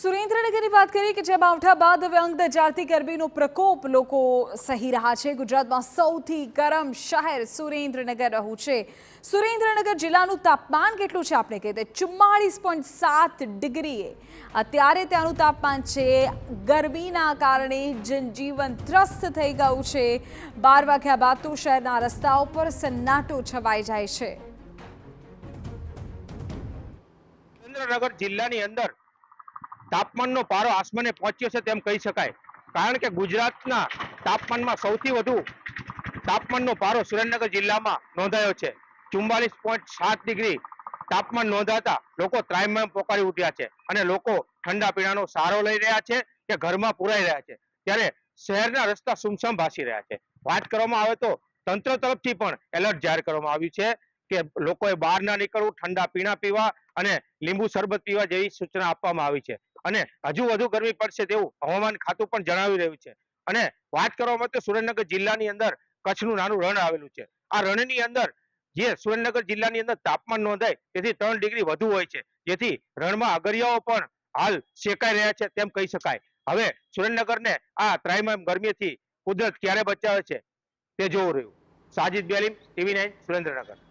સુરેન્દ્રનગરની વાત કરીએ કે જેમાં ઉઠા બાદ હવે અંગ દજાડતી ગરમીનો પ્રકોપ લોકો સહી રહ્યા છે। ગુજરાતમાં સૌથી ગરમ શહેર સુરેન્દ્રનગર રહ્યું છે। સુરેન્દ્રનગર જિલ્લાનું તાપમાન કેટલું છે આપણે કહીએ 44.7 ડિગ્રીએ અત્યારે ત્યાંનું તાપમાન છે। ગરમીના કારણે જનજીવન ત્રસ્ત થઈ ગયું છે। 12 વાગ્યા બાદ તો શહેરના રસ્તાઓ પર સન્નાટો છવાઈ જાય છે। સુરેન્દ્રનગર જિલ્લાની અંદર તાપમાનનો પારો આસમાને પહોંચ્યો છે તેમ કહી શકાય, કારણ કે ગુજરાતના તાપમાનમાં સૌથી વધુ તાપમાનનો પારો સુરેન્દ્રનગર જિલ્લામાં નોંધાયો છે। 44.7 ડિગ્રી તાપમાન નોંધાતા લોકો ત્રાહિમામ પોકારી ઉઠ્યા છે અને લોકો ઠંડા પીણાનો સહારો લઈ રહ્યા છે કે ઘરમાં પુરાઈ રહ્યા છે। ત્યારે શહેરના રસ્તા સુમસામ ભાસી રહ્યા છે। વાત કરવામાં આવે તો તંત્ર તરફથી પણ એલર્ટ જાહેર કરવામાં આવ્યું છે કે લોકોએ બહાર ના નીકળવું, ઠંડા પીણા પીવા અને લીંબુ શરબત પીવા જેવી સૂચના આપવામાં આવી છે અને હજુ વધુ ગરમી પડશે તેવું હવામાન ખાતું પણ જણાવી રહ્યું છે। અને વાત કરવામાં આવે તો સુરેન્દ્રનગર જિલ્લાની અંદર કચ્છનું નાનું રણ આવેલું છે। આ રણની અંદર જે સુરેન્દ્રનગર જિલ્લાની અંદર તાપમાન નોંધાય તેથી 3 ડિગ્રી વધુ હોય છે, જેથી રણમાં અગરિયાઓ પણ હાલ શેકાઈ રહ્યા છે તેમ કહી શકાય। હવે સુરેન્દ્રનગરને આ ત્રાહિમામ ગરમીથી કુદરત ક્યારે બચાવે છે તે જોવું રહ્યું। સાજિદ બેલીમ, TV9 સુરેન્દ્રનગર।